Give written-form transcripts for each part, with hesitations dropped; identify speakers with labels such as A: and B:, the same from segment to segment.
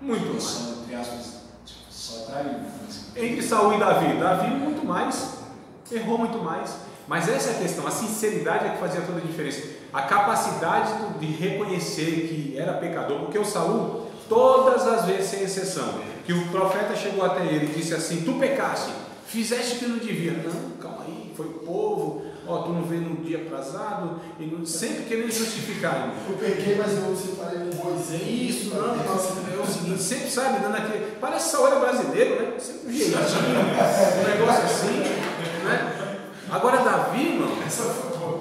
A: Muito mais.
B: Só, entre aspas, só traído.
A: Entre Saul e Davi muito mais, errou muito mais. Mas essa é a questão, a sinceridade é que fazia toda a diferença. A capacidade de reconhecer que era pecador, porque o Saul, todas as vezes, sem exceção, que o profeta chegou até ele e disse assim: tu pecaste, fizeste o que não devia. Não, calma aí, foi o povo, ó, tu não veio no dia atrasado, e não, sempre querendo justificar.
B: Eu peguei, mas eu separei um boizinho.
A: Isso, não, é o seguinte, sempre sabe, dando aquele. Parece Saul brasileiro, né? Sempre um jeitinho, um negócio assim, né? Agora Davi, irmão.
B: Essa foi boa.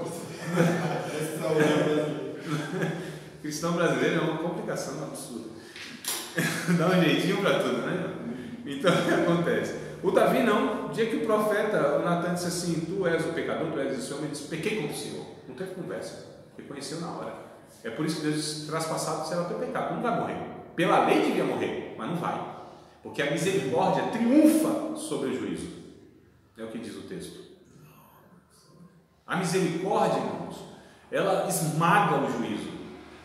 A: Cristão brasileiro é uma complicação absurda. Dá um jeitinho para tudo, né? Então o que acontece? O Davi não. O dia que o profeta, o Natan, disse assim: tu és o pecador, tu és esse homem, ele disse: pequei contra o Senhor. Não teve conversa, reconheceu na hora. É por isso que Deus disse: traspassado será o teu pecado. Não vai morrer. Pela lei devia morrer, mas não vai, porque a misericórdia triunfa sobre o juízo. É o que diz o texto. A misericórdia, irmãos, ela esmaga o juízo.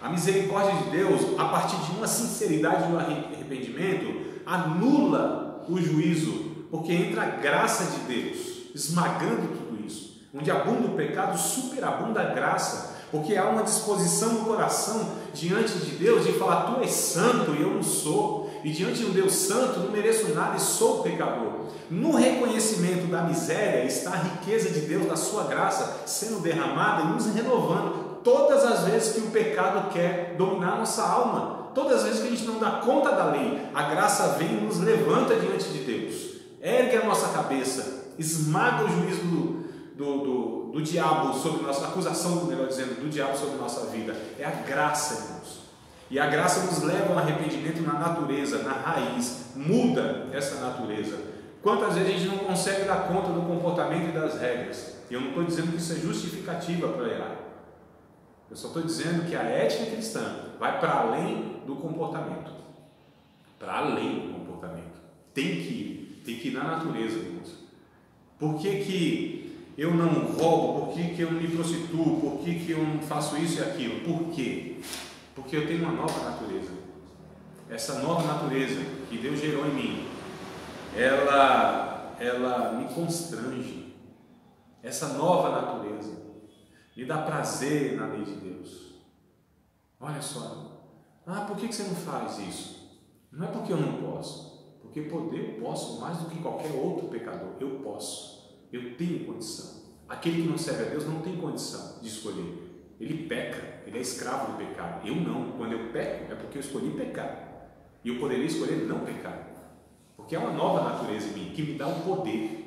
A: A misericórdia de Deus, a partir de uma sinceridade e um arrependimento, anula o juízo, porque entra a graça de Deus, esmagando tudo isso. Onde abunda o pecado, superabunda a graça, porque há uma disposição no coração diante de Deus de falar: tu és santo e eu não sou, e diante de um Deus santo não mereço nada e sou pecador. No reconhecimento da miséria está a riqueza de Deus, da sua graça sendo derramada e nos renovando todas as vezes que o pecado quer dominar nossa alma, todas as vezes que a gente não dá conta da lei, a graça vem e nos levanta diante de Deus, ergue a nossa cabeça, esmaga o juízo do diabo sobre nossa acusação, melhor dizendo, do diabo sobre nossa vida. É a graça, irmãos. E a graça nos leva ao arrependimento na natureza, na raiz, muda essa natureza. Quantas vezes a gente não consegue dar conta do comportamento e das regras? E eu não estou dizendo que isso é justificativa para errar. Eu só estou dizendo que a ética cristã vai para além do comportamento. Para além do comportamento. Tem que ir na natureza, irmãos. Por que eu não roubo? Por que eu me prostituo? Por que eu não faço isso e aquilo? Por quê? Porque eu tenho uma nova natureza. Essa nova natureza que Deus gerou em mim, ela me constrange. Essa nova natureza me dá prazer na lei de Deus. Olha só. Por que você não faz isso? Não é porque eu não posso. Porque poder eu posso mais do que qualquer outro pecador. Eu posso. Eu tenho condição. Aquele que não serve a Deus não tem condição de escolher. Ele peca. Ele é escravo do pecado. Eu não. Quando eu peco é porque eu escolhi pecar. E eu poderia escolher não pecar. Porque é uma nova natureza em mim que me dá o poder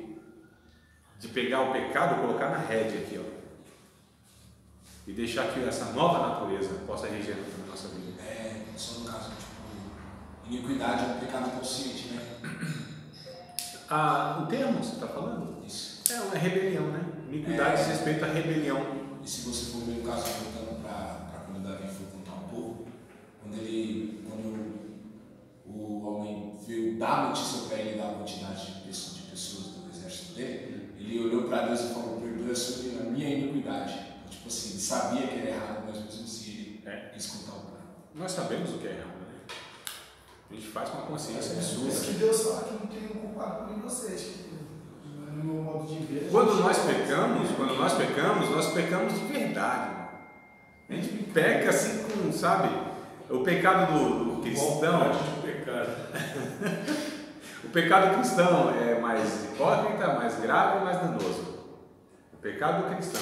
A: de pegar o pecado e colocar na rédea aqui, ó. E deixar que essa nova natureza possa reger na nossa vida.
B: Só no caso, iniquidade é um pecado consciente, né?
A: O termo você está falando?
B: Isso.
A: É uma rebelião, né? Iniquidade diz respeito à rebelião.
B: E se você for ver o caso, voltando para quando Davi foi contar um pouco, quando o homem veio dar notícia para ele da quantidade de pessoas do exército dele, ele olhou para Deus e falou: perdoa sobre a minha iniquidade. Tipo assim, ele sabia que era errado, mas mesmo assim ele quis contar o plano.
A: Nós sabemos o que é errado, né? A gente faz com a consciência absurda.
C: Isso que Deus fala que não tem um culpado por vocês, no meu modo de ver.
A: Quando nós pecamos, nós pecamos de verdade. A gente peca assim com, sabe, o pecado do cristão. O pecado cristão é mais hipócrita, mais grave e mais danoso. O pecado do cristão,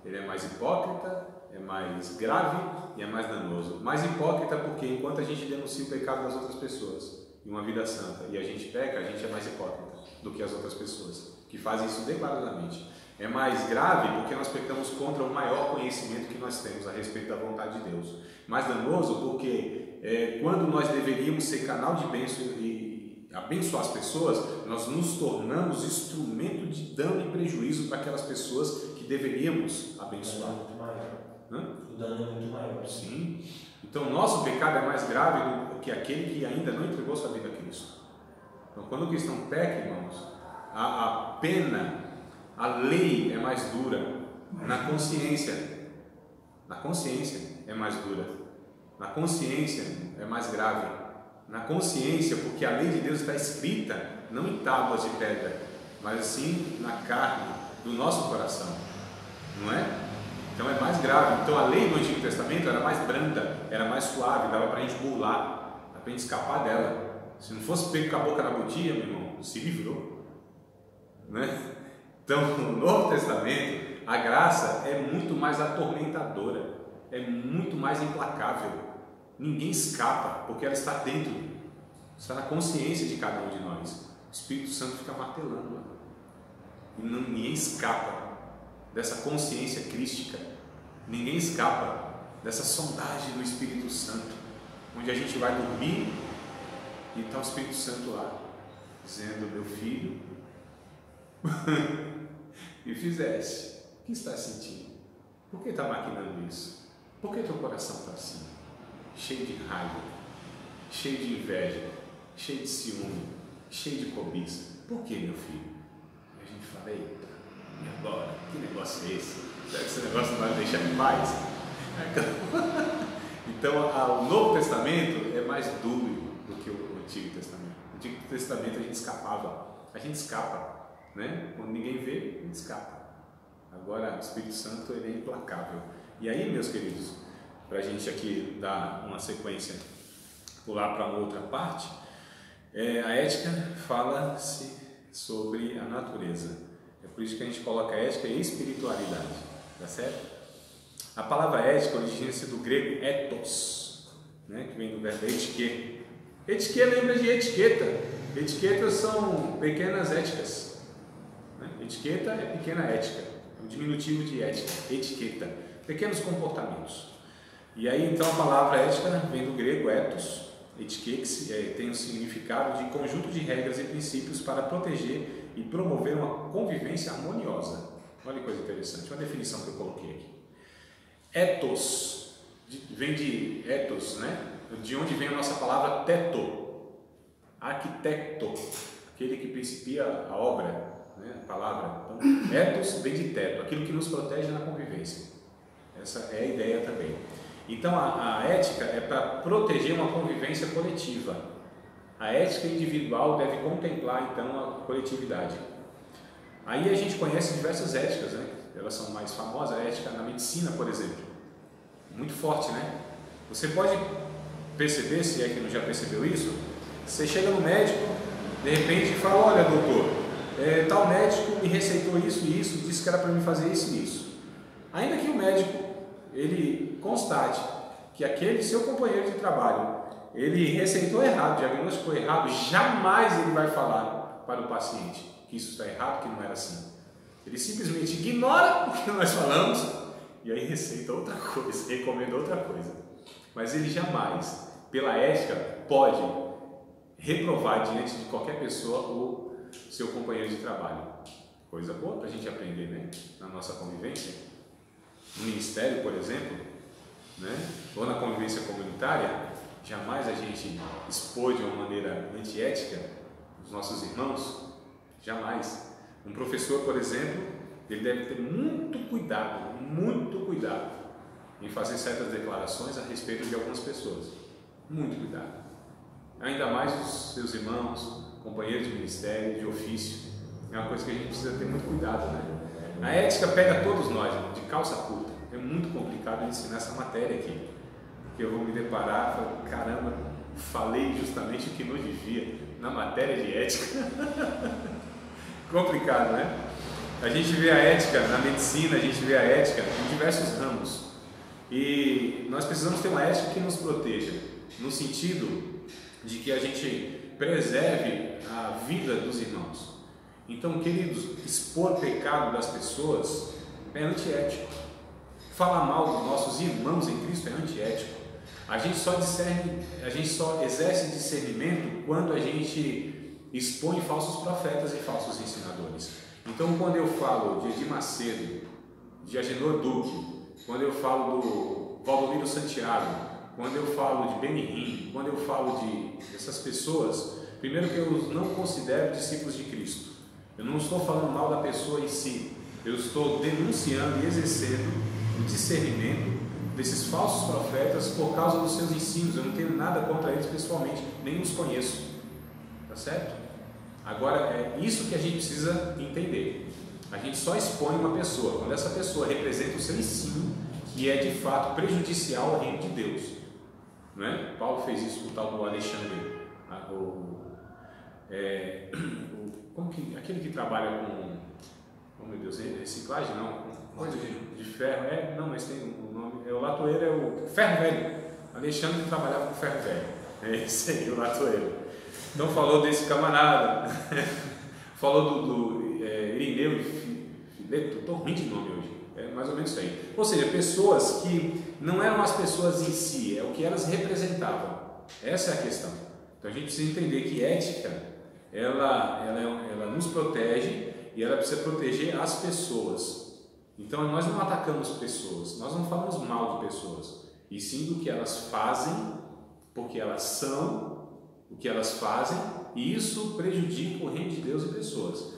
A: ele é mais hipócrita, é mais grave e é mais danoso. Mais hipócrita porque enquanto a gente denuncia o pecado das outras pessoas em uma vida santa e a gente peca, a gente é mais hipócrita do que as outras pessoas que fazem isso declaradamente. É mais grave porque nós pecamos contra o maior conhecimento que nós temos a respeito da vontade de Deus. Mais danoso porque quando nós deveríamos ser canal de bênção e abençoar as pessoas, nós nos tornamos instrumento de dano e prejuízo para aquelas pessoas que deveríamos abençoar.
D: O dano é muito maior.
A: O dano
D: é muito maior.
A: Sim. Então, o nosso pecado é mais grave do que aquele que ainda não entregou sua vida a Cristo. Então, quando o cristão peca, irmãos, a pena, a lei é mais dura. Na consciência é mais dura. Na consciência é mais grave. na consciência, porque a lei de Deus está escrita não em tábuas de pedra, mas assim na carne do nosso coração, não é? Então é mais grave. Então a lei do Antigo Testamento era mais branda, era mais suave, dava para a gente burlar, dava para a gente escapar dela. Se não fosse pego com a boca na botia, meu irmão, se livrou, né? Então no Novo Testamento a graça é muito mais atormentadora, é muito mais implacável. Ninguém escapa, porque ela está dentro, está na consciência de cada um de nós. O Espírito Santo fica martelando lá. E ninguém escapa dessa consciência crística. Ninguém escapa dessa sondagem do Espírito Santo, onde a gente vai dormir e está o Espírito Santo lá, dizendo: meu filho, e fizeste, o que está sentindo? Por que está maquinando isso? Por que teu coração está assim? Cheio de raiva, cheio de inveja, cheio de ciúme, cheio de cobiça. Por que, meu filho? E a gente fala: eita, e agora? Que negócio é esse? Será que esse negócio não vai me deixar em paz? Então, o Novo Testamento é mais duro do que o Antigo Testamento. No Antigo Testamento a gente escapa, né? Quando ninguém vê, a gente escapa. Agora, o Espírito Santo, ele é implacável. E aí, meus queridos, para a gente aqui dar uma sequência, pular para uma outra parte, a ética fala-se sobre a natureza. É por isso que a gente coloca ética e espiritualidade, tá certo? A palavra ética origina-se do grego ethos, né, que vem do verbo etiquê. Etiquê lembra de etiqueta. Etiquetas são pequenas éticas, né? Etiqueta é pequena ética, é um diminutivo de ética, etiqueta, pequenos comportamentos. E aí então a palavra ética vem do grego ethos, etiquê, que tem o significado de conjunto de regras e princípios para proteger e promover uma convivência harmoniosa. Olha que coisa interessante, uma definição que eu coloquei aqui. Ethos, vem de ethos, né? De onde vem a nossa palavra teto, arquitecto, aquele que principia a obra, né? A palavra. Então, ethos vem de teto, aquilo que nos protege na convivência. Essa é a ideia também. Então, a ética é para proteger uma convivência coletiva. A ética individual deve contemplar, então, a coletividade. Aí a gente conhece diversas éticas, né? Elas são mais famosas, a ética na medicina, por exemplo. Muito forte, né? Você pode perceber, se é que não já percebeu isso, você chega no médico, de repente e fala: olha, doutor, tal médico me receitou isso e isso, disse que era para mim fazer isso e isso. Ainda que o médico ele constate que aquele seu companheiro de trabalho ele receitou errado, diagnosticou errado, jamais ele vai falar para o paciente que isso está errado, que não era assim. Ele simplesmente ignora o que nós falamos e aí receita outra coisa, recomenda outra coisa. Mas ele jamais, pela ética, pode reprovar diante de qualquer pessoa o seu companheiro de trabalho. Coisa boa para a gente aprender, né? Na nossa convivência. No ministério, por exemplo, né? Ou na convivência comunitária, jamais a gente expor de uma maneira antiética os nossos irmãos. Jamais. Um professor, por exemplo, ele deve ter muito cuidado em fazer certas declarações a respeito de algumas pessoas. Muito cuidado. Ainda mais os seus irmãos, companheiros de ministério, de ofício. É uma coisa que a gente precisa ter muito cuidado, né? A ética pega todos nós, de calça curta. É muito complicado ensinar essa matéria aqui. Porque eu vou me deparar e falar: caramba, falei justamente o que não devia na matéria de ética. Complicado, né? A gente vê a ética na medicina, a gente vê a ética em diversos ramos. E nós precisamos ter uma ética que nos proteja, no sentido de que a gente preserve a vida dos irmãos. Então, queridos, expor o pecado das pessoas é antiético. Falar mal dos nossos irmãos em Cristo é antiético. A gente só exerce discernimento quando a gente expõe falsos profetas e falsos ensinadores. Então, quando eu falo de Edir Macedo, de Agenor Duque, quando eu falo do Valdomiro Santiago, quando eu falo de Benihim, quando eu falo dessas pessoas, primeiro que eu não considero discípulos de Cristo. Eu não estou falando mal da pessoa em si, eu estou denunciando e exercendo o discernimento desses falsos profetas por causa dos seus ensinos. Eu não tenho nada contra eles pessoalmente, nem os conheço. Tá certo? Agora, é isso que a gente precisa entender. A gente só expõe uma pessoa quando essa pessoa representa o seu ensino, que é de fato prejudicial ao reino de Deus. Não é? Paulo fez isso com o tal do Alexandre, aquele que trabalha com, oh meu Deus, reciclagem não, coisa de ferro, não, mas tem o nome, o latoeiro é o ferro velho. Alexandre trabalhava com ferro velho, é esse aí, o latoeiro. Então falou desse camarada, falou do Irineu e Fileto, estou ruim de nome hoje, é mais ou menos isso aí. Ou seja, pessoas que não eram as pessoas em si, é o que elas representavam. Essa é a questão. Então a gente precisa entender que ética, ela nos protege e ela precisa proteger as pessoas. Então nós não atacamos pessoas, nós não falamos mal de pessoas, e sim do que elas fazem, porque elas são o que elas fazem, e isso prejudica o reino de Deus e pessoas.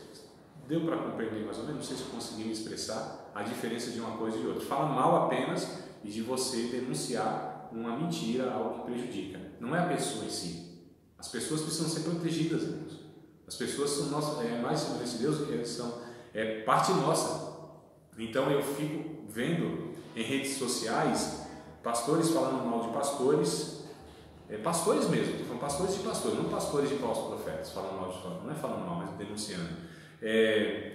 A: Deu para compreender mais ou menos? Não sei se eu consegui me expressar a diferença de uma coisa e de outra. Fala mal apenas e de você denunciar uma mentira, algo que prejudica. Não é a pessoa em si. As pessoas precisam ser protegidas, irmãos. As pessoas são nossas, mais segurança de Deus, eles são parte nossa. Então eu fico vendo em redes sociais pastores falando mal de pastores, pastores mesmo, estou falando pastores de pastores, não pastores de falsos profetas, falando mal de pastores, não é falando mal, mas denunciando.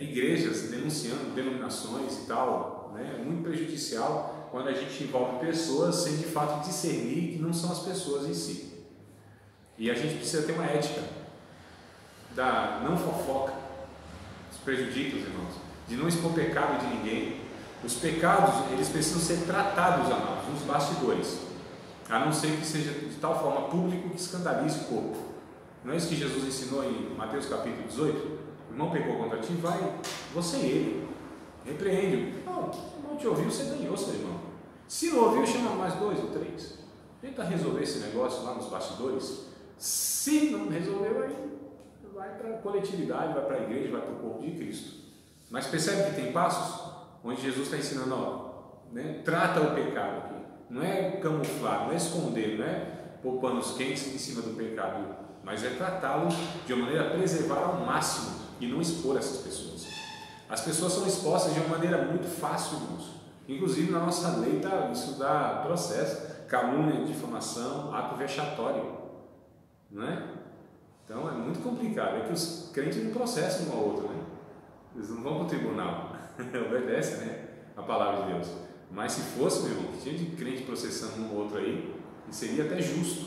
A: Igrejas denunciando denominações e tal, né? É muito prejudicial quando a gente envolve pessoas sem de fato discernir que não são as pessoas em si. E a gente precisa ter uma ética da não fofoca, os prejudica, irmãos, de não expor pecado de ninguém. Os pecados, eles precisam ser tratados, amados, nos bastidores, a não ser que seja de tal forma público que escandalize o corpo. Não é isso que Jesus ensinou em Mateus capítulo 18? O irmão pecou contra ti, vai, você e ele, repreende-o. Não, o irmão te ouviu, você ganhou, seu irmão. Se não ouviu, chama mais 2 ou 3. Tenta resolver esse negócio lá nos bastidores. Se não resolveu, aí vai para a coletividade, vai para a igreja, vai para o corpo de Cristo. Mas percebe que tem passos onde Jesus está ensinando, né? Trata o pecado aqui. Não é camuflar, não é esconder, não é pôr panos quentes em cima do pecado, mas é tratá-lo de uma maneira a preservar ao máximo e não expor essas pessoas. As pessoas são expostas de uma maneira muito fácil, irmãos. Inclusive na nossa lei isso dá processo, calúnia, difamação, ato vexatório, não é? Então é muito complicado. É que os crentes não processam um ao outro, né? Eles não vão para o tribunal, obedecem, né, a palavra de Deus. Mas se fosse, meu irmão, que tinha de crente processando um ou outro aí, seria até justo,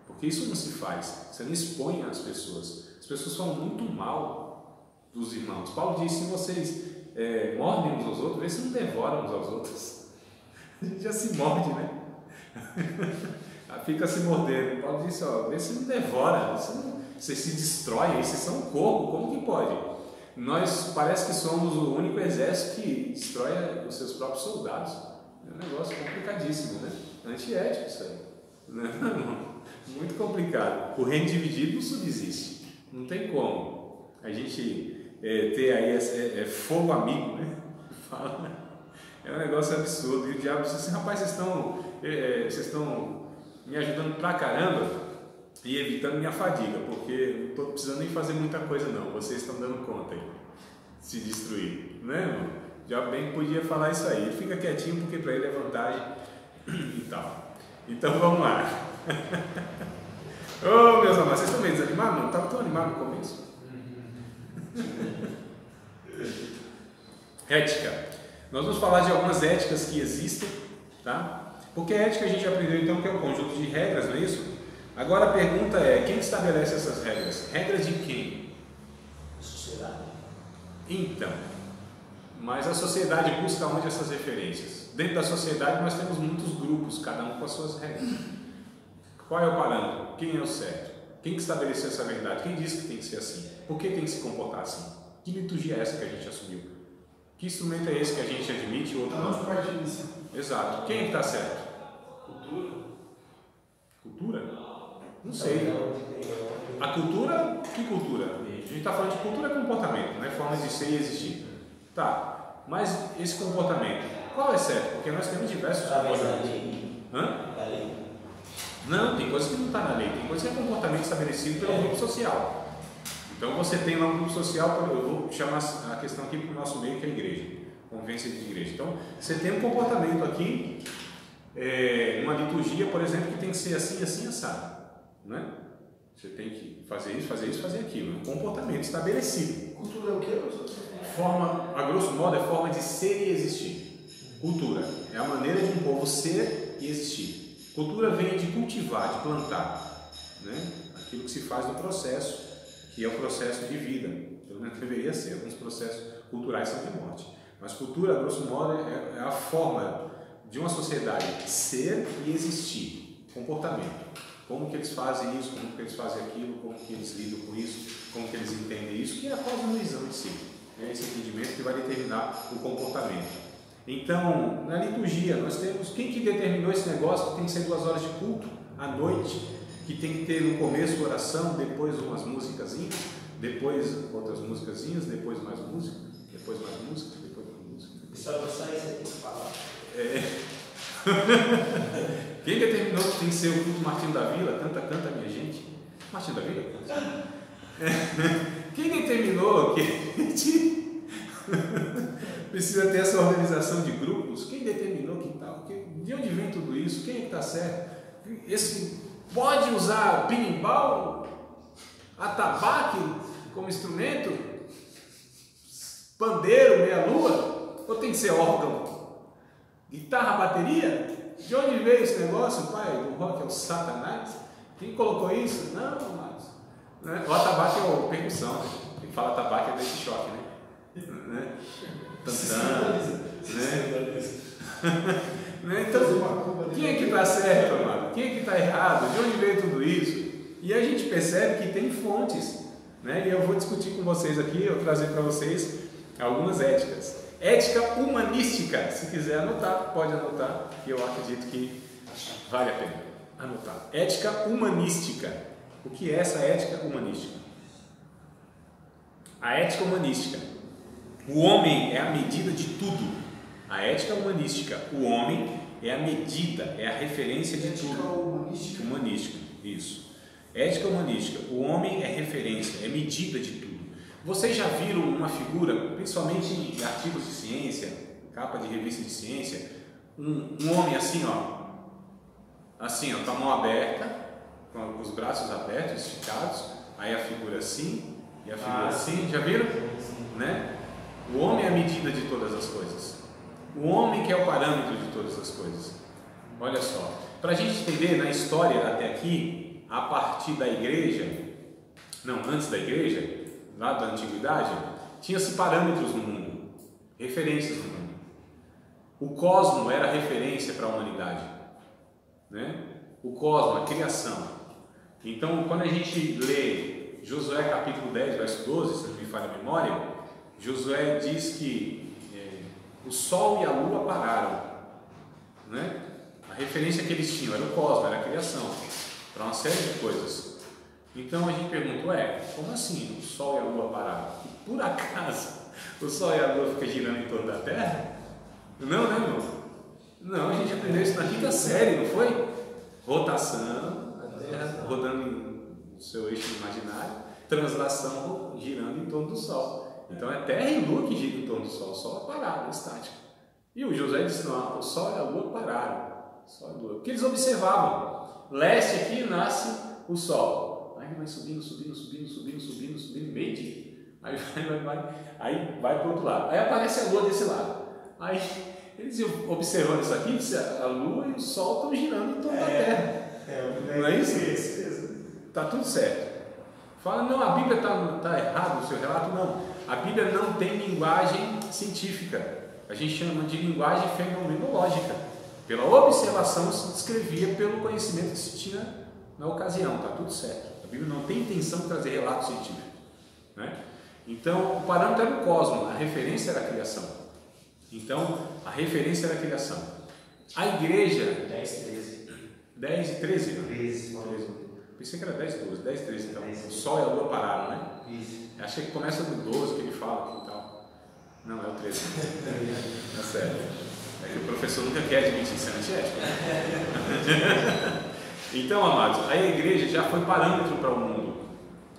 A: porque isso não se faz. Você não expõe as pessoas. As pessoas falam muito mal dos irmãos. Paulo diz: se vocês mordem uns aos outros, vê se não devoram uns aos outros. A gente já se morde, né? Fica se mordendo. Paulo disse: vê se não devora, você se destrói, vocês são um corpo, como que pode? Nós parece que somos o único exército que destrói os seus próprios soldados. É um negócio complicadíssimo, né? Antiético isso aí. Muito complicado. O reino dividido não subsiste. Não tem como a gente ter aí fogo amigo, né? É um negócio absurdo. E o diabo diz assim: rapaz, vocês estão me ajudando pra caramba e evitando minha fadiga, porque não estou precisando nem fazer muita coisa não, vocês estão dando conta aí, se destruir, né, irmão? Já bem podia falar isso aí, ele fica quietinho porque para ele é vantagem e tal. Então vamos lá. Ô, meus amados, vocês estão meio desanimados? Não estava tão animado no começo. Ética. Nós vamos falar de algumas éticas que existem, tá? Porque a ética a gente aprendeu então que é um conjunto de regras, não é isso? Agora a pergunta é: quem estabelece essas regras? Regras de quem?
B: A sociedade.
A: Então, mas a sociedade busca onde essas referências? Dentro da sociedade nós temos muitos grupos, cada um com as suas regras. Qual é o parâmetro? Quem é o certo? Quem que estabeleceu essa verdade? Quem disse que tem que ser assim? Por que tem que se comportar assim? Que liturgia é essa que a gente assumiu? Que instrumento é esse que a gente admite e o outro não? Exato. Quem é que está certo?
C: Cultura.
A: Cultura? Não sei. A cultura, que cultura? A gente está falando de cultura é comportamento, não é forma de ser e existir. Tá, mas esse comportamento, Qual é certo? Porque nós temos diversos comportamentos. Hã? Não, tem coisa que não está na lei, tem coisa que é comportamento estabelecido pelo grupo social. Então você tem lá um grupo social, eu vou chamar a questão aqui para o nosso meio, que é a igreja, convivência de igreja. Então você tem um comportamento aqui, uma liturgia, por exemplo, que tem que ser assim, assim, assado. Né? Você tem que fazer isso, fazer aquilo. É um comportamento estabelecido.
C: Cultura é o quê?
A: Forma, a grosso modo, é forma de ser e existir. Cultura é a maneira de um povo ser e existir. Cultura vem de cultivar, de plantar, né? Aquilo que se faz no processo, que é o processo de vida. Pelo menos deveria ser. Alguns processos culturais são de morte. Mas cultura, a grosso modo, é a forma de uma sociedade ser e existir. Comportamento. Como que eles fazem isso, como que eles fazem aquilo, como que eles lidam com isso, como que eles entendem isso, que é a cosmovisão em si. É esse entendimento que vai determinar o comportamento. Então, na liturgia, nós temos quem que determinou esse negócio que tem que ser 2 horas de culto à noite, que tem que ter no começo oração, depois umas musicazinhas, depois outras musicazinhas, depois mais música, depois mais música, depois mais música.
D: Só isso tem que falar.
A: Quem determinou que tem que ser o culto Martinho da Vila? Canta, minha gente. Martinho da Vila? Quem determinou que precisa ter essa organização de grupos? Quem determinou que tal? De onde vem tudo isso? Quem é que está certo? Pode usar berimbau, atabaque como instrumento? Pandeiro, meia-lua? Ou tem que ser órgão? Guitarra, bateria? De onde veio esse negócio? O pai do rock é o Satanás? Quem colocou isso? Não, mas... Né? O atabaque é a percussão. Né? Quem fala atabaque é desse choque, né? Então, quem é que está certo, amado? Quem é que está errado? De onde veio tudo isso? E a gente percebe que tem fontes, né? E eu vou discutir com vocês aqui, eu vou trazer para vocês algumas éticas. Ética humanística, se quiser anotar, pode anotar, que eu acredito que vale a pena anotar. Ética humanística. O que é essa ética humanística? A ética humanística. O homem é a medida de tudo. A ética humanística. O homem é a medida, é a referência de tudo.
C: Humanística.
A: Humanística, isso. Ética humanística. O homem é referência, é medida de tudo. Vocês já viram uma figura, principalmente em artigos de ciência, capa de revista de ciência, um homem assim, com a mão aberta, com os braços abertos, esticados, aí a figura assim, e a figura assim, já viram? Né? O homem é a medida de todas as coisas. O homem que é o parâmetro de todas as coisas. Olha só, para a gente entender na história até aqui, a partir da igreja, não, antes da igreja, lá da antiguidade, tinha-se parâmetros no mundo, referências no mundo. O cosmo era referência para a humanidade, né? O cosmo, a criação. Então, quando a gente lê Josué capítulo 10, verso 12, se não me falha a memória, Josué diz que o sol e a lua pararam, né? A referência que eles tinham era o cosmo, era a criação, para uma série de coisas. Então a gente pergunta, como assim o sol e a lua pararam? E por acaso o sol e a lua ficam girando em torno da Terra? Não, né, irmão? Não, a gente aprendeu isso na quinta série, não foi? Rotação, a Terra rodando no seu eixo imaginário, translação girando em torno do Sol. Então é Terra e Lua que giram em torno do Sol, o Sol é parado, é estático. E o José disse, não, o Sol e a Lua pararam. Sol e a Lua. Porque eles observavam, leste aqui nasce o Sol. Aí vai subindo, meio dia. Aí vai para o outro lado. Aí aparece a Lua desse lado. Aí eles iam observando isso aqui, a Lua e o Sol estão girando em torno da Terra. Não é isso? Está tudo certo. Fala, não, a Bíblia está errada no seu relato. Não, a Bíblia não tem linguagem científica. A gente chama de linguagem fenomenológica. Pela observação se descrevia pelo conhecimento que se tinha na ocasião. Está tudo certo. A Bíblia não tem intenção de trazer relato científico, né? Então, o parâmetro era o cosmos, a referência era a criação. Então, a referência era a criação. A igreja... 10 e 13? 13. Pensei que era 10 e 12. 10 e 13, então. O Sol e a Lua pararam, né? Isso. Achei que começa do 12, que ele fala aqui e tal. Não, é o 13. Tá certo. É que o professor nunca quer admitir isso é antiético. Então, amados, a igreja já foi parâmetro para o mundo.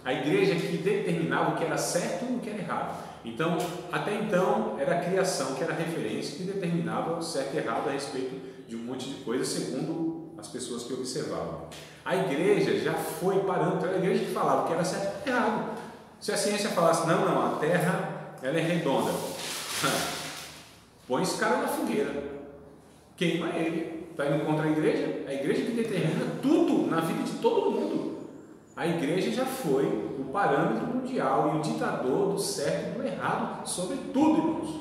A: A igreja que determinava o que era certo e o que era errado. Então, até então, era a criação que era a referência, que determinava o certo e errado a respeito de um monte de coisas, segundo as pessoas que observavam. A igreja já foi parâmetro, era a igreja que falava o que era certo e errado. Se a ciência falasse, não, a Terra ela é redonda, põe esse cara na fogueira, queima ele. Está indo contra a igreja que determina tudo na vida de todo mundo. A igreja já foi o parâmetro mundial e o ditador do certo e do errado sobre tudo, irmãos.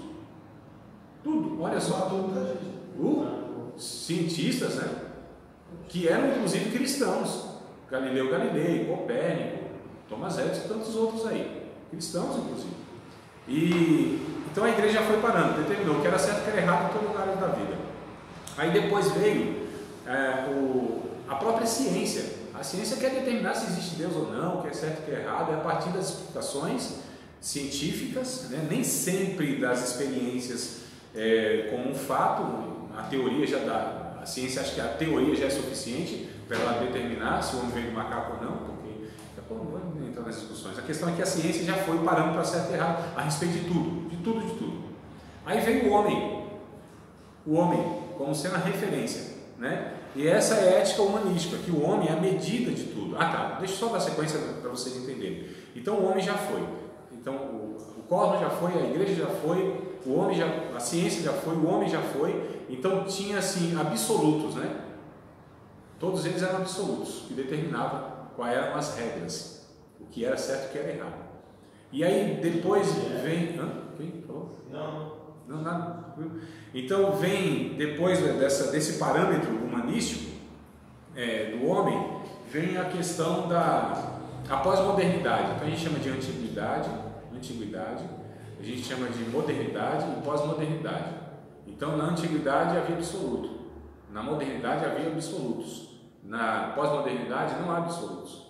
A: Tudo, olha só. Cientistas, né? Que eram inclusive cristãos. Galileu Galilei, Copérnico, Thomas Edison e tantos outros aí. Cristãos, inclusive. Então a igreja já foi parâmetro, determinou o que era certo e o que era errado em todo lugar da vida. Aí depois veio a própria ciência. A ciência quer determinar se existe Deus ou não, o que é certo e o que é errado, é a partir das explicações científicas, né? Nem sempre das experiências como um fato. A teoria já dá, a ciência acha que a teoria já é suficiente para ela determinar se o homem veio do macaco ou não, porque não vamos entrar nas discussões. A questão é que a ciência já foi parando para certo e errado a respeito de tudo. Aí veio o homem como sendo a referência, né? E essa é a ética humanística, que o homem é a medida de tudo. Deixa eu só dar sequência para vocês entenderem. Então o homem já foi, então o cosmos já foi, a igreja já foi, a ciência já foi, o homem já foi. Então tinha assim absolutos, né? Todos eles eram absolutos, que determinavam quais eram as regras, o que era certo e o que era errado. E aí depois vem... Quem falou? Não, nada. Então vem, depois desse parâmetro humanístico do homem, vem a questão da pós-modernidade. Então a gente chama de antiguidade, a gente chama de modernidade e pós-modernidade. Então na antiguidade havia absoluto, na modernidade havia absolutos, na pós-modernidade não há absolutos.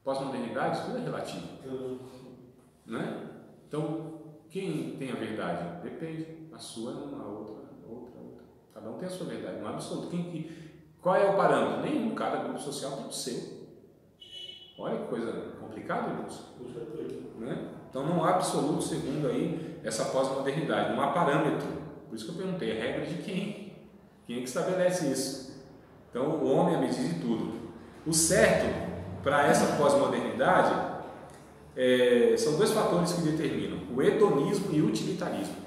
A: Pós-modernidade tudo é relativo, né? Então quem tem a verdade? Depende. A sua não, a outra. Cada um tem a sua verdade, não é absoluto. Qual é o parâmetro? Nenhum. Cada grupo social tem o seu. Olha que coisa complicada, irmãos. Né? Então não há absoluto segundo aí essa pós-modernidade. Não há parâmetro. Por isso que eu perguntei, a regra de quem? Quem é que estabelece isso? Então o homem é a medida de tudo. O certo para essa pós-modernidade são dois fatores que determinam: o hedonismo e o utilitarismo.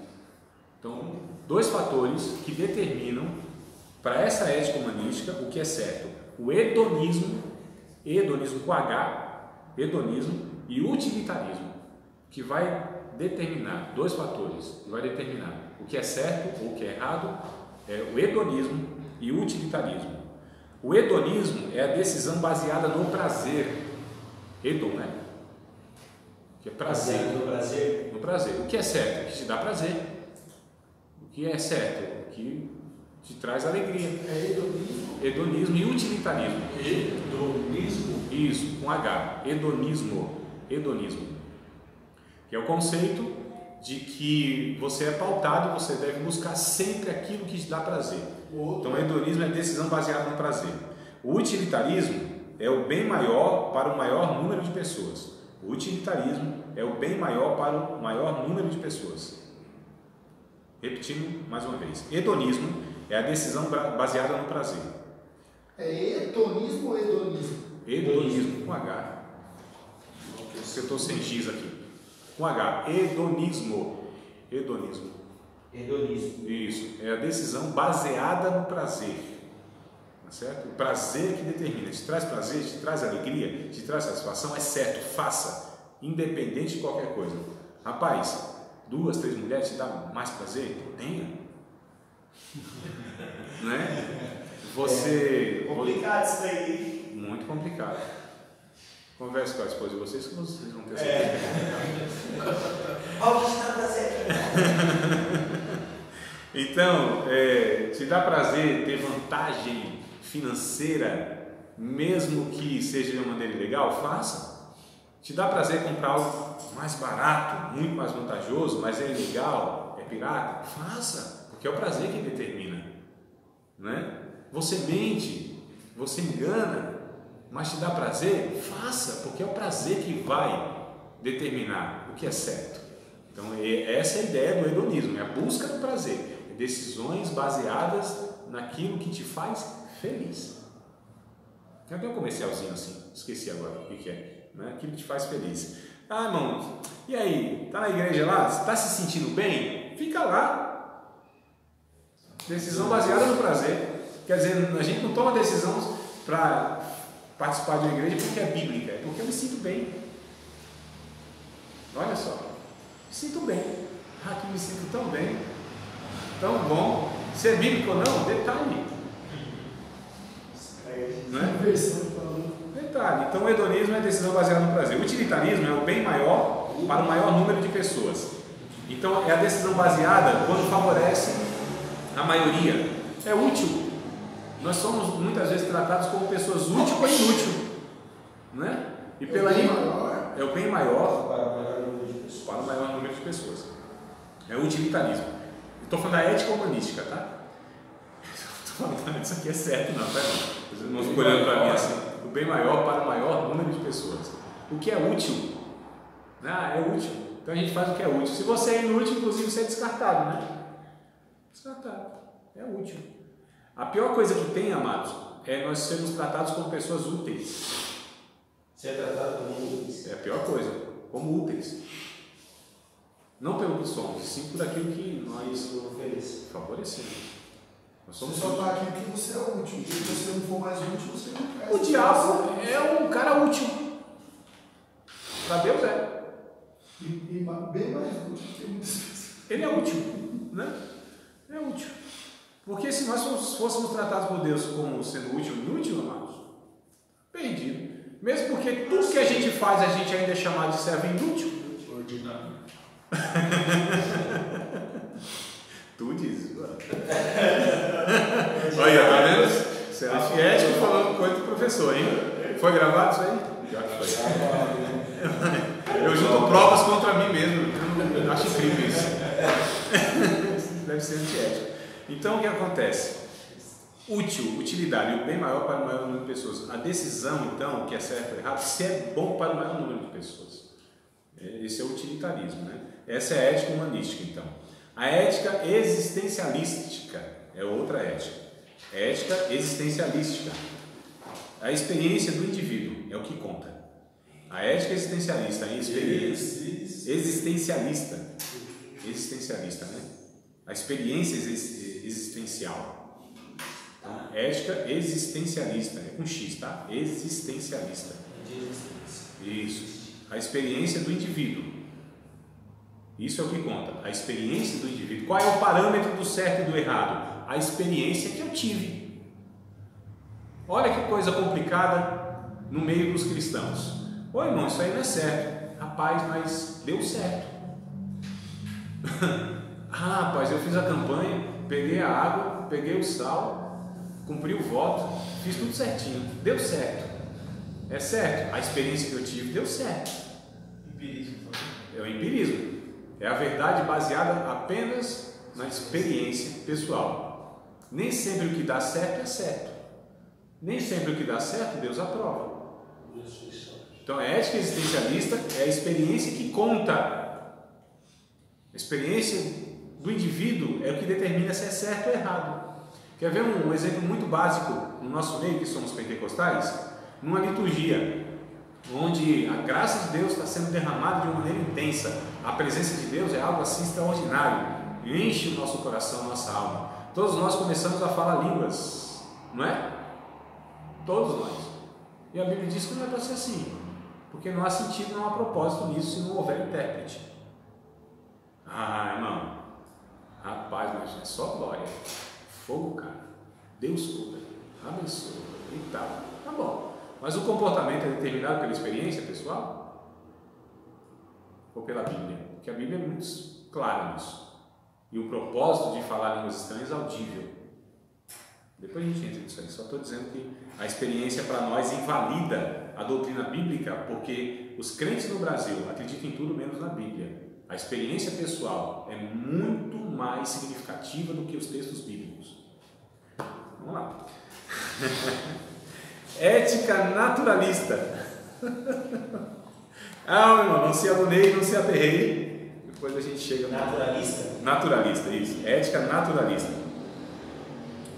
A: Então, dois fatores que determinam para essa ética humanística o que é certo: o hedonismo com H, hedonismo, e o utilitarismo, que vai determinar, dois fatores que vai determinar o que é certo ou o que é errado, o hedonismo e o utilitarismo. O hedonismo é a decisão baseada no prazer. Hedon, né? Que é prazer. No prazer. O que é certo? O que te dá prazer. O que é certo? O que te traz alegria.
C: É
A: Hedonismo e utilitarismo.
B: Hedonismo?
A: Isso, com H. Hedonismo. Que é o conceito de que você é pautado e você deve buscar sempre aquilo que te dá prazer. Então, o hedonismo é decisão baseada no prazer. O utilitarismo é o bem maior para o maior número de pessoas. O utilitarismo é o bem maior para o maior número de pessoas. Repetindo mais uma vez. Hedonismo é a decisão baseada no prazer.
C: É hedonismo ou hedonismo?
A: Hedonismo com H. Eu estou sem X aqui. Com H. Hedonismo. Isso. É a decisão baseada no prazer. Tá certo? O prazer que determina. Te traz prazer, te traz alegria, te traz satisfação, é certo. Faça. Independente de qualquer coisa. Rapaz, 2, 3 mulheres te dá mais prazer? Tenha. Né?
D: Complicado isso daí.
A: Muito complicado. Converse com a esposa de vocês que vocês vão ter certeza.
D: Olha o que está fazendo.
A: Então, te dá prazer ter vantagem financeira, mesmo que seja de uma maneira ilegal? Faça. Te dá prazer comprar algo mais barato, muito mais vantajoso, mas é ilegal, é pirata? Faça. Porque porque é o prazer que determina, não é? Você mente, você engana, mas te dá prazer? Faça, porque é o prazer que vai determinar o que é certo. Então essa é a ideia do hedonismo, é a busca do prazer, é decisões baseadas naquilo que te faz feliz. Eu tenho um comercialzinho assim, esqueci agora o que é, né? Aquilo que te faz feliz. Ah, irmão, e aí, tá na igreja lá? Está se sentindo bem? Fica lá. Decisão baseada no prazer. Quer dizer, a gente não toma decisão para participar de uma igreja porque é bíblica, é porque eu me sinto bem. Olha só, me sinto bem. Ah, que me sinto tão bem, tão bom. Se é bíblico ou não, detalhe. Não é? Detalhe. Então o hedonismo é decisão baseada no prazer. O utilitarismo é o bem maior para o maior número de pessoas. Então é a decisão baseada quando favorece a maioria. É útil. Nós somos muitas vezes tratados como pessoas úteis ou inúteis, né? E pela é o bem maior para o maior número de pessoas. É o utilitarismo. Estou falando da ética humanística, tá? Estou falando isso aqui é certo, não, tá? Vocês não ficam olhando para mim assim. O bem maior para o maior número de pessoas. O que é útil? Ah, é útil. Então a gente faz o que é útil. Se você é inútil, inclusive você é descartado, né? Descartado. É útil. A pior coisa que tem, amados, é nós sermos tratados como pessoas úteis.
D: Ser tratado como úteis?
A: É a pior coisa, como úteis. Não pelo que somos, sim por aquilo que nós favorecemos. Nós somos
C: você só está aqui porque você é útil. Se você não for mais útil, você não quer.
A: O diabo é um cara útil. Para Deus é.
C: E bem mais útil que muitas pessoas.
A: Ele é útil, né? É útil. Porque se nós fôssemos tratados por Deus como sendo útil e inútil, amados, perdido. Mesmo porque tudo que a gente faz, a gente ainda é chamado de servo inútil.
B: Ordinário.
A: Tu diz. Olha, tá vendo? Você é antiético falando coisa do professor, hein? Foi gravado isso aí? Já foi. Eu junto provas contra mim mesmo. Eu acho incrível isso. Deve ser antiético. Então o que acontece? Útil, utilidade, o bem maior para o maior número de pessoas. A decisão, então, o que é certo ou errado, se é bom para o maior número de pessoas. Esse é o utilitarismo, né? Essa é a ética humanística, então. A ética existencialística é outra ética. Ética existencialística. A experiência do indivíduo é o que conta. A ética existencialista, a experiência existencialista, né? A experiência existencial. Então, ética existencialista, é com X, tá? Existencialista. Isso. A experiência do indivíduo. Isso é o que conta. A experiência do indivíduo. Qual é o parâmetro do certo e do errado? A experiência que eu tive. Olha que coisa complicada no meio dos cristãos. Ô irmão, isso aí não é certo. Rapaz, mas deu certo. Ah, rapaz, eu fiz a campanha, peguei a água, peguei o sal, cumpri o voto, fiz tudo certinho, deu certo. É certo? A experiência que eu tive deu certo.
D: Empirismo.
A: É o empirismo. É a verdade baseada apenas na experiência pessoal. Nem sempre o que dá certo é certo. Nem sempre o que dá certo Deus aprova. Então a ética existencialista é a experiência que conta. A experiência do indivíduo é o que determina se é certo ou errado. Quer ver um exemplo muito básico no nosso meio, que somos pentecostais? Numa liturgia, onde a graça de Deus está sendo derramada de uma maneira intensa. A presença de Deus é algo assim extraordinário. Enche o nosso coração, a nossa alma. Todos nós começamos a falar línguas, não é? Todos nós. E a Bíblia diz que não é para ser assim. Porque não há sentido, não há propósito nisso se não houver intérprete. Ah, irmão. Rapaz, mas é só glória. Fogo, cara. Deus cura, abençoa e tal. Tá bom. Mas o comportamento é determinado pela experiência pessoal? Ou pela Bíblia? Porque a Bíblia é muito clara nisso. E o propósito de falar línguas estranhas é audível. Depois a gente entra nisso aí. Só estou dizendo que a experiência para nós invalida a doutrina bíblica, porque os crentes no Brasil acreditam em tudo menos na Bíblia. A experiência pessoal é muito mais significativa do que os textos bíblicos. Vamos lá. Ética naturalista. Meu irmão, não se abunei, não se aperrei. Depois a gente chega...
D: Naturalista?
A: Naturalista, isso. Ética naturalista.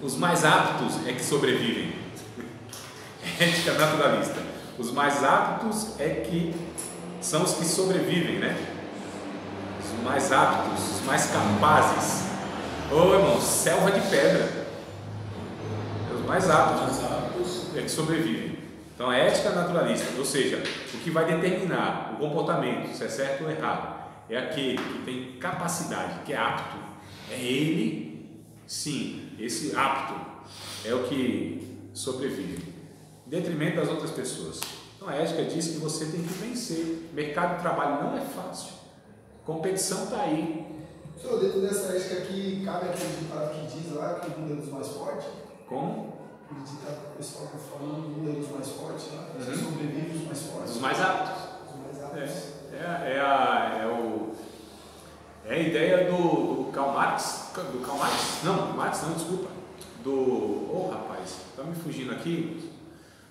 A: Os mais aptos é que sobrevivem. Ética naturalista. Os mais aptos é que são os que sobrevivem, né? Os mais aptos, os mais capazes. Irmão, selva de pedra. Os mais aptos é que sobrevivem. Então, a ética naturalista, ou seja, o que vai determinar o comportamento, se é certo ou errado, é aquele que tem capacidade, que é apto. É ele, sim, esse apto é o que sobrevive, em detrimento das outras pessoas. Então, a ética diz que você tem que vencer. Mercado de trabalho não é fácil. Competição está aí.
C: Senhor, dentro dessa ética aqui, cabe aquele ditado que diz lá que o mundo é dos mais fortes?
A: Como?
C: O ditado que o pessoal está falando, o mundo é dos mais fortes, né? Você sobrevive os mais fortes.
A: Os mais aptos.
C: Os mais aptos.
A: É a ideia do Karl Marx. Do Karl Marx? Não, Marx não, desculpa. Rapaz, está me fugindo aqui.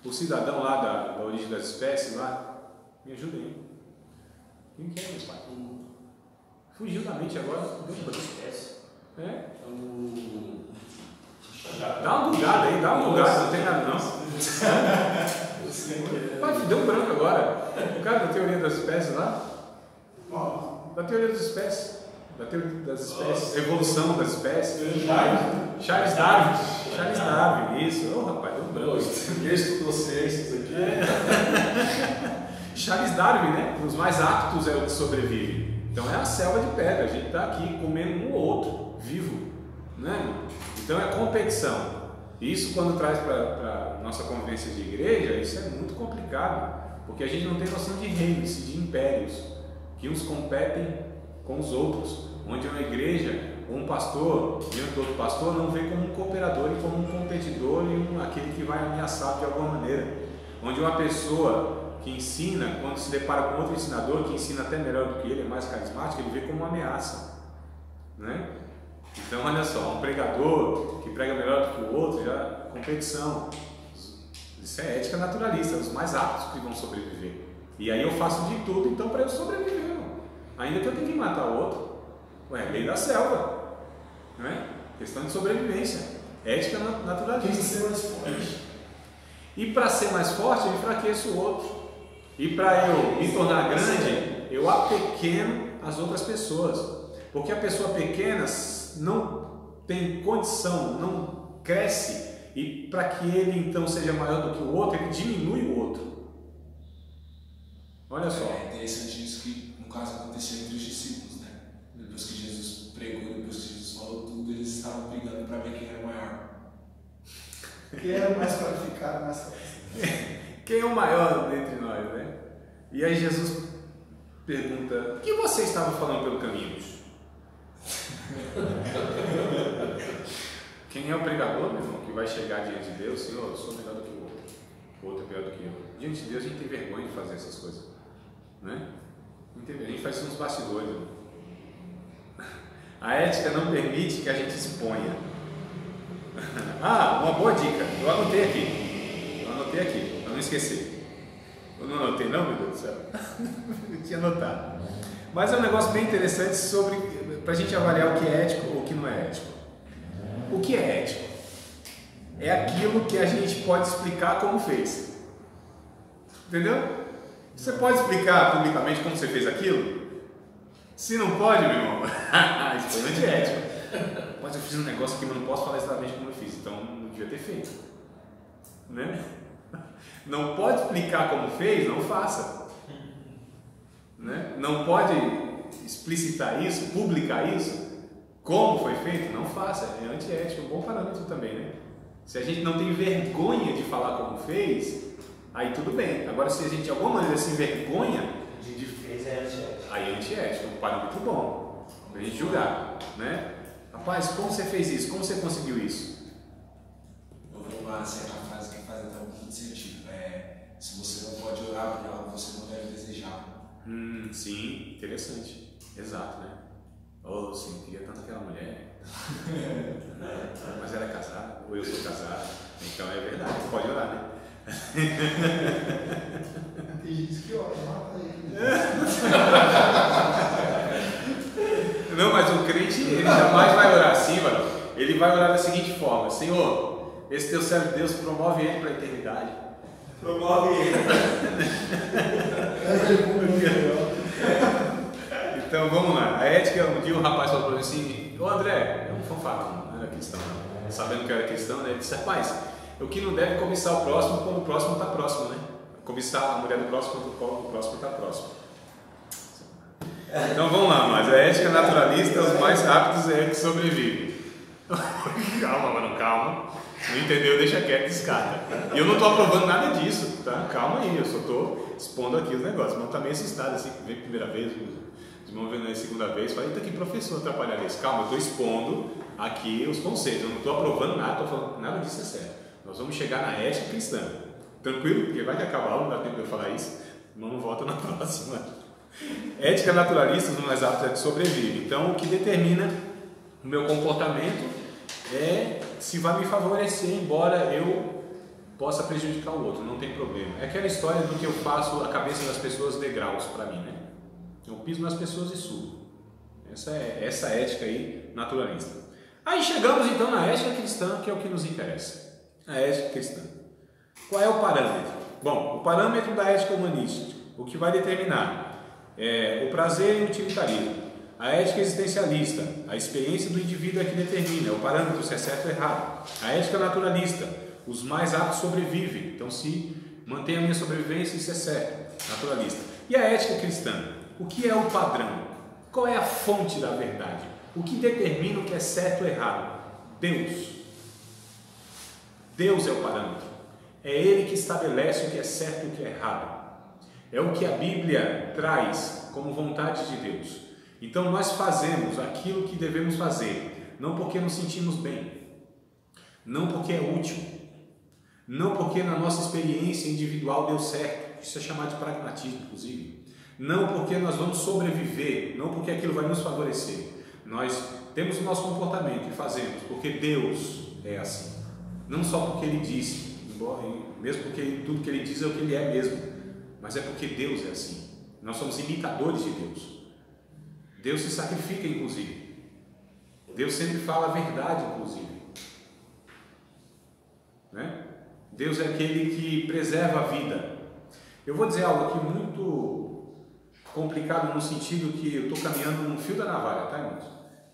A: O cidadão lá da origem das espécies lá. Me ajuda aí. Quem que é, meu pai? Fugiu da mente agora. É? Dá uma bugada aí, não tem nada não. Pai, deu um branco agora. O cara da teoria das espécies lá. Da teoria das espécies. Da teoria das espécies. Evolução das espécies. Charles Darwin, isso. Rapaz, deu um branco.
B: Quem estudou ciências aqui?
A: Charles Darwin, né? Os mais aptos é o que sobrevive. Então é a selva de pedra. A gente está aqui comendo um ou outro, vivo. Né? Então é competição. Isso, quando traz para a nossa convivência de igreja, isso é muito complicado, porque a gente não tem noção de reinos, de impérios, que uns competem com os outros, onde uma igreja, um pastor, diante do outro pastor, não vê como um cooperador e como um competidor e aquele que vai ameaçar de alguma maneira, onde uma pessoa que ensina, quando se depara com outro ensinador que ensina até melhor do que ele, é mais carismático, ele vê como uma ameaça, né? Então, olha só, um pregador que prega melhor do que o outro, já competição. Isso é ética naturalista, os mais aptos que vão sobreviver. E aí eu faço de tudo, então, para eu sobreviver, irmão. Ainda que eu tenha que matar o outro. Lei da selva. Não é? Questão de sobrevivência. Ética naturalista.
C: Tem que ser mais forte.
A: E para ser mais forte, eu enfraqueço o outro. E para eu me tornar grande, eu apequeno as outras pessoas. Porque a pessoa pequena não tem condição, não cresce, e para que ele então seja maior do que o outro, ele diminui o outro. Olha só.
B: É interessante isso que, no caso, aconteceu entre os discípulos, né? Depois que Jesus pregou, depois que Jesus falou tudo, eles estavam brigando para ver quem era maior.
C: Quem é mais qualificado, mais qualificado.
A: Quem é o maior dentre nós, né? E aí Jesus pergunta: o que você estava falando pelo caminho? Quem é o pregador, meu irmão, que vai chegar diante de Deus? Senhor, eu sou melhor do que o outro. O outro é pior do que eu. Diante de Deus a gente tem vergonha de fazer essas coisas, né? A gente faz isso nos bastidores. Irmão. A ética não permite que a gente exponha. Uma boa dica. Eu anotei aqui, para não esquecer. Eu não anotei não, meu Deus do céu. Eu tinha anotado. Mas é um negócio bem interessante para a gente avaliar o que é ético ou o que não é ético. O que é ético? É aquilo que a gente pode explicar como fez. Entendeu? Você pode explicar publicamente como você fez aquilo? Se não pode, meu irmão, isso foi antiético. Mas eu fiz um negócio aqui, mas não posso falar exatamente como eu fiz, então não devia ter feito. Né? Não pode explicar como fez, não faça. Né? Não pode explicitar isso, publicar isso, como foi feito, não faça. É antiético, é um bom parâmetro também, né? Se a gente não tem vergonha de falar como fez, aí tudo bem. Agora, se a gente de alguma maneira se envergonha
D: de fez, é antiético.
A: Aí é antiético, é um parâmetro bom pra gente julgar, né? Rapaz, como você fez isso? Como você conseguiu isso?
B: Eu vou uma certa frase que faz até um pouco de sentido. Se você não pode orar por algo, você não deve desejar.
A: Sim, interessante. Exato, né? Oh, sim, queria tanto aquela mulher. Mas ela é casada, ou eu sou casado. Então é verdade, pode orar, né?
C: Tem gente que olha, mata ele.
A: Não, mas o crente, ele jamais vai orar assim, mano. Ele vai orar da seguinte forma: Senhor, esse teu servo de Deus promove ele para a eternidade.
D: Promove ele.
A: Então vamos lá. A ética, um dia o rapaz falou para mim assim: Ô André, eu não vou falar, não era cristão, não. Sabendo que eu era cristão, né? Ele disse: rapaz, o que não deve cobiçar o próximo quando o próximo está próximo, né? Cobiçar a mulher do próximo quando o próximo está próximo. Então vamos lá, mas a ética naturalista, os mais rápidos é que sobrevivem. Calma, mano, calma. Não entendeu? Deixa quieto, descarta. E eu não estou aprovando nada disso, tá? Calma aí, eu só estou expondo aqui os negócios. Mas também assustado, assim, veio a primeira vez, os irmãos vendo a segunda vez, falei, eita, que professor atrapalhar isso. Calma, eu estou expondo aqui os conceitos, eu não estou aprovando nada, estou falando nada disso é certo. Nós vamos chegar na ética cristã. Tranquilo? Porque vai que acabar, não dá tempo de eu falar isso. Irmão, não volta na próxima. Ética naturalista, os mais aptos é que sobrevive. Então, o que determina o meu comportamento é se vai me favorecer, embora eu possa prejudicar o outro, não tem problema. É aquela história do que eu faço a cabeça das pessoas degraus para mim, né? Eu piso nas pessoas e subo. Essa é essa ética aí naturalista. Aí chegamos então na ética cristã, que é o que nos interessa. A ética cristã. Qual é o parâmetro? Bom, o parâmetro da ética humanística, o que vai determinar é o prazer e o utilitarismo. A ética existencialista, a experiência do indivíduo é que determina, é o parâmetro se é certo ou errado. A ética naturalista, os mais aptos sobrevivem, então se mantém a minha sobrevivência, isso é certo, naturalista. E a ética cristã, o que é o padrão? Qual é a fonte da verdade? O que determina o que é certo ou errado? Deus. Deus é o parâmetro. É Ele que estabelece o que é certo e o que é errado. É o que a Bíblia traz como vontade de Deus. Então nós fazemos aquilo que devemos fazer, não porque nos sentimos bem, não porque é útil, não porque na nossa experiência individual deu certo, isso é chamado de pragmatismo, inclusive, não porque nós vamos sobreviver, não porque aquilo vai nos favorecer. Nós temos o nosso comportamento e fazemos porque Deus é assim, não só porque Ele disse, mesmo porque tudo que Ele diz é o que Ele é mesmo, mas é porque Deus é assim. Nós somos imitadores de Deus. Deus se sacrifica, inclusive. Deus sempre fala a verdade, inclusive. Né? Deus é aquele que preserva a vida. Eu vou dizer algo aqui muito complicado no sentido que eu estou caminhando no fio da navalha, tá, irmãos?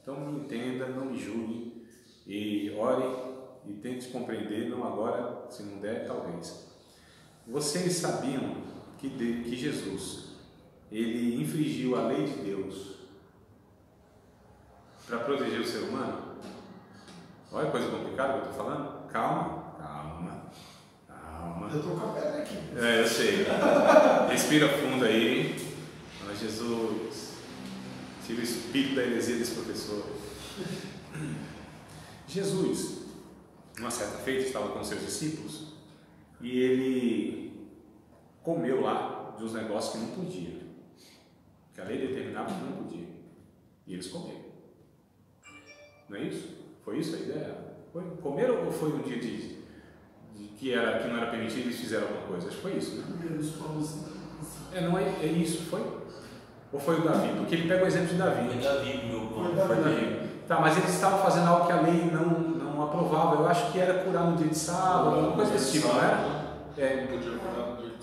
A: Então me entenda, não me julgue e ore e tente compreender, não agora, se não der, talvez. Vocês sabiam que Jesus, ele infringiu a lei de Deus para proteger o ser humano? Olha a coisa complicada que eu estou falando. Calma.
C: Eu estou com a pedra aqui.
A: Eu sei. Respira fundo aí. Fala, Jesus, tira o espírito da heresia desse professor. Jesus, uma certa feita, estava com seus discípulos e ele comeu lá de uns negócios que não podia, que a lei determinava que não podia, e eles comeram. Não é isso? Foi isso a ideia? Foi? Comeram ou foi um dia de que não era permitido e eles fizeram alguma coisa? Acho que foi isso, né? Não é isso, foi? Ou foi o Davi? Porque ele pega o exemplo de Davi.
D: Foi Davi, meu irmão.
A: Foi Davi. Tá, mas eles estavam fazendo algo que a lei não aprovava. Eu acho que era curar no dia de sábado, alguma coisa desse tipo, não era?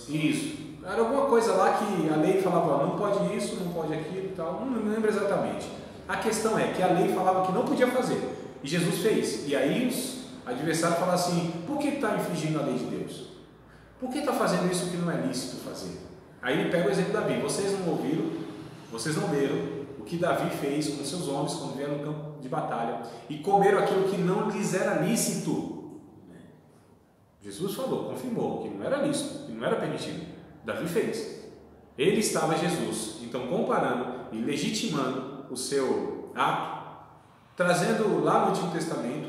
A: Isso. Era alguma coisa lá que a lei falava, não pode isso, não pode aquilo e tal. Não lembro exatamente. A questão é que a lei falava que não podia fazer. E Jesus fez. E aí os adversários falaram assim, por que está infringindo a lei de Deus? Por que está fazendo isso que não é lícito fazer? Aí ele pega o exemplo de Davi. Vocês não ouviram, vocês não leram o que Davi fez com seus homens quando vieram no campo de batalha e comeram aquilo que não lhes era lícito. Jesus falou, confirmou que não era lícito, que não era permitido. Davi fez. Ele estava Jesus, então comparando e legitimando o seu ato, trazendo lá no Antigo Testamento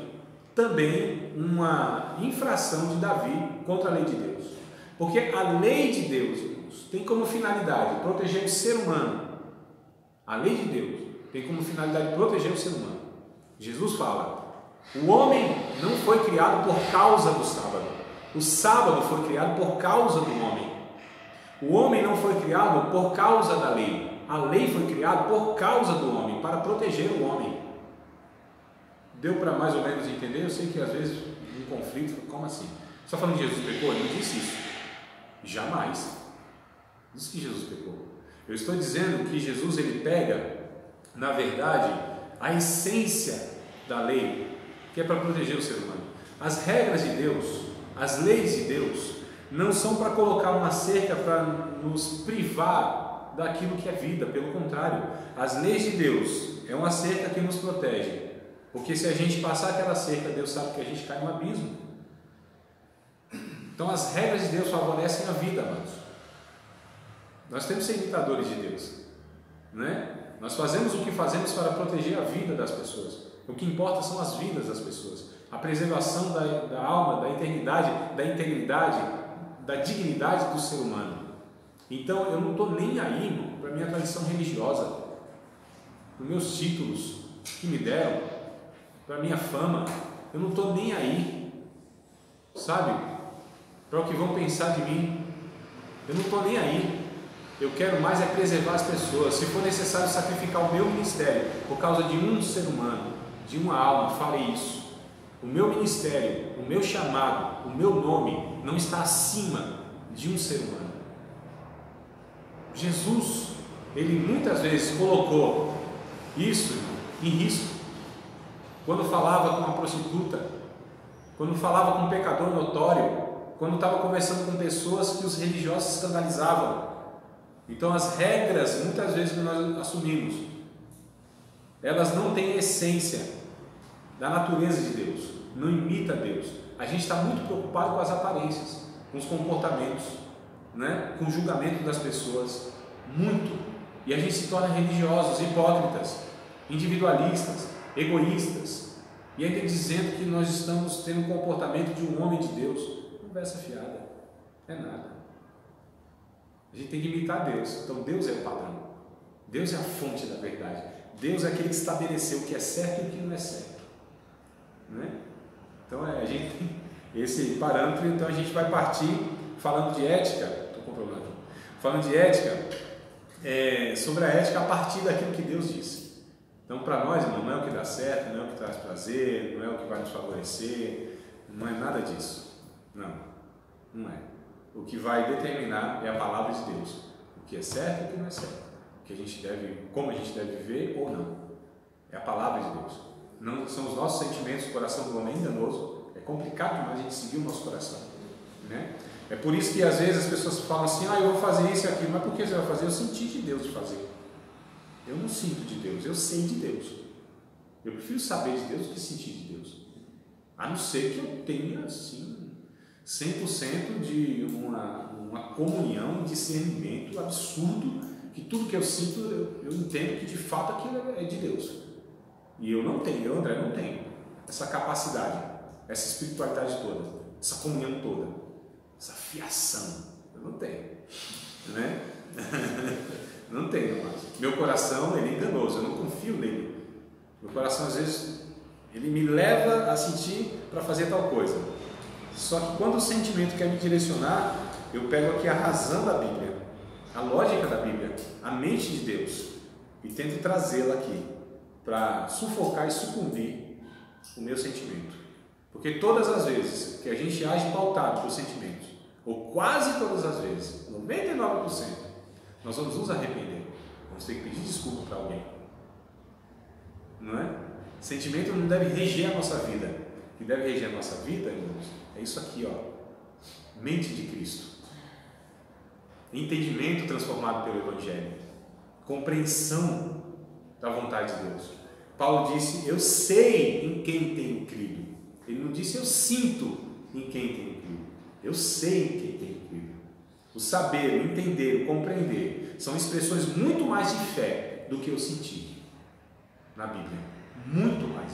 A: também uma infração de Davi contra a lei de Deus. Porque a lei de Deus, irmãos, tem como finalidade proteger o ser humano A lei de Deus tem como finalidade proteger o ser humano. Jesus fala: o homem não foi criado por causa do sábado. O sábado foi criado por causa do homem. O homem não foi criado por causa da lei. A lei foi criada por causa do homem, para proteger o homem. Deu para mais ou menos entender? Eu sei que às vezes um conflito, como assim? Só falando que Jesus pecou? Ele não disse isso. Jamais. Disse que Jesus pecou. Eu estou dizendo que Jesus, ele pega, na verdade, a essência da lei, que é para proteger o ser humano. As regras de Deus, as leis de Deus, não são para colocar uma cerca para nos privar daquilo que é vida. Pelo contrário, as leis de Deus é uma cerca que nos protege. Porque se a gente passar aquela cerca, Deus sabe que a gente cai no abismo. Então as regras de Deus favorecem a vida, amados. Nós temos que ser imitadores de Deus, né? Nós fazemos o que fazemos para proteger a vida das pessoas. O que importa são as vidas das pessoas, a preservação da alma, da eternidade, da integridade, da dignidade do ser humano. Então eu não estou nem aí para a minha tradição religiosa, para os meus títulos que me deram, para a minha fama. Eu não estou nem aí, sabe, para o que vão pensar de mim. Eu não estou nem aí. Eu quero mais é preservar as pessoas. Se for necessário sacrificar o meu ministério por causa de um ser humano, de uma alma, farei isso. O meu ministério, o meu chamado, o meu nome não está acima de um ser humano. Jesus, ele muitas vezes colocou isso em risco. Quando falava com uma prostituta, quando falava com um pecador notório, quando estava conversando com pessoas que os religiosos se escandalizavam. Então as regras, muitas vezes, que nós assumimos, elas não têm a essência da natureza de Deus, não imita Deus. A gente está muito preocupado com as aparências, com os comportamentos, né? Com o julgamento das pessoas, muito. E a gente se torna religiosos, hipócritas, individualistas, egoístas, e ainda dizendo que nós estamos tendo o comportamento de um homem de Deus. Conversa fiada, é nada. A gente tem que imitar Deus. Então Deus é o padrão, Deus é a fonte da verdade, Deus é aquele que estabeleceu o que é certo e o que não é certo, né? Então a gente tem esse parâmetro. Então a gente vai partir falando de ética. Estou com problema aqui. Falando de ética, sobre a ética a partir daquilo que Deus disse. Então para nós, irmão, não é o que dá certo, não é o que traz prazer, não é o que vai nos favorecer, não é nada disso. Não é. O que vai determinar é a palavra de Deus. O que é certo e o que não é certo. O que a gente deve, como a gente deve viver ou não. É a palavra de Deus. Não são os nossos sentimentos. O coração do homem é enganoso. É complicado demais a gente seguir o nosso coração, né? É por isso que às vezes as pessoas falam assim: eu vou fazer isso e aquilo. Mas por que você vai fazer? Eu senti de Deus de fazer. Eu não sinto de Deus, eu sei de Deus. Eu prefiro saber de Deus do que sentir de Deus. A não ser que eu tenha assim 100% de uma comunhão, um discernimento absurdo, que tudo que eu sinto, eu entendo que de fato aquilo é de Deus. E eu não tenho, eu, André, não tenho essa capacidade, essa espiritualidade toda, essa comunhão toda, essa fiação. Eu não tenho, né? Não tenho mais. Meu coração, ele é enganoso, eu não confio nele. Meu coração, às vezes, ele me leva a sentir para fazer tal coisa. Só que quando o sentimento quer me direcionar, eu pego aqui a razão da Bíblia, a lógica da Bíblia, a mente de Deus, e tento trazê-la aqui para sufocar e sucumbir o meu sentimento. Porque todas as vezes que a gente age pautado por sentimentos, ou quase todas as vezes, 99%, nós vamos nos arrepender, vamos ter que pedir desculpa para alguém, não é? Sentimento não deve reger a nossa vida. O que deve reger a nossa vida, irmãos, é isso aqui, ó, mente de Cristo, entendimento transformado pelo Evangelho, compreensão da vontade de Deus. Paulo disse: eu sei em quem tenho crido. Ele não disse: eu sinto em quem tenho crido. Eu sei em quem tenho crido. O saber, o entender, o compreender são expressões muito mais de fé do que o sentir na Bíblia. Muito mais.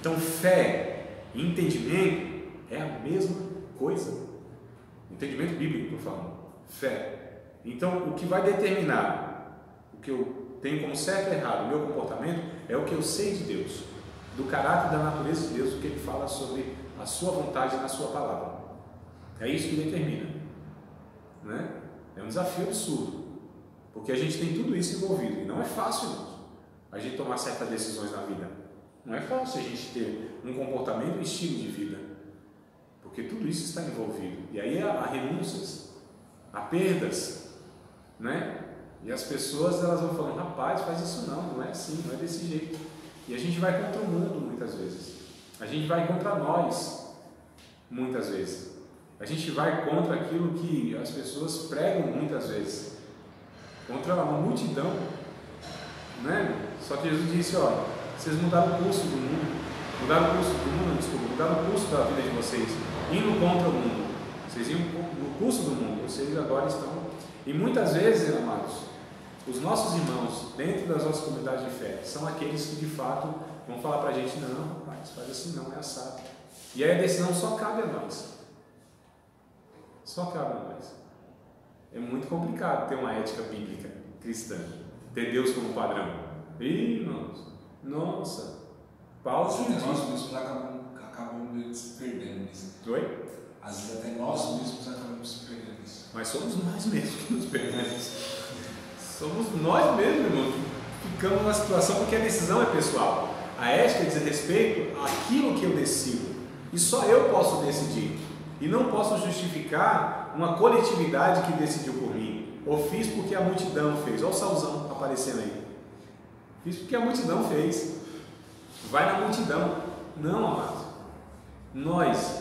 A: Então fé e entendimento é a mesma coisa. Entendimento bíblico, estou falando. Fé. Então o que vai determinar o que eu tenho como certo e errado o meu comportamento é o que eu sei de Deus, do caráter e da natureza de Deus, o que Ele fala sobre a sua vontade na sua palavra. É isso que determina, né? É um desafio absurdo, porque a gente tem tudo isso envolvido e não é fácil, irmãos, a gente tomar certas decisões na vida. Não é fácil a gente ter um comportamento e um estilo de vida, porque tudo isso está envolvido. E aí há renúncias, há perdas, né? E as pessoas elas vão falando, rapaz, faz isso não é assim, não é desse jeito. E a gente vai contra o mundo muitas vezes. A gente vai contra nós muitas vezes. A gente vai contra aquilo que as pessoas pregam muitas vezes. Contra uma multidão, né? Só que Jesus disse, ó, vocês mudaram o curso do mundo, mudaram o curso da vida de vocês, indo contra o mundo. Vocês iam no curso do mundo, vocês agora estão. E muitas vezes, amados, os nossos irmãos, dentro das nossas comunidades de fé, são aqueles que de fato vão falar para a gente, não, rapaz, faz assim não, é assado. E aí a decisão só cabe a nós. Só cabe a nós. É muito complicado ter uma ética bíblica cristã, ter Deus como padrão. Ih, irmãos, nossa, Paulo
B: Nós
A: diz.
B: mesmos acabamos se perdendo nisso.
A: Oi?
B: Às vezes até nós mesmos acabamos se perdendo nisso.
A: Mas somos nós mesmos que nos perdemos. Somos nós mesmos, irmão, que ficamos numa situação porque a decisão é pessoal. A ética diz respeito àquilo que eu decido. E só eu posso decidir. E não posso justificar uma coletividade que decidiu por mim. Ou fiz porque a multidão fez. Olha o Saulzão aparecendo aí. Fiz porque a multidão fez. Vai na multidão. Não, amado. Nós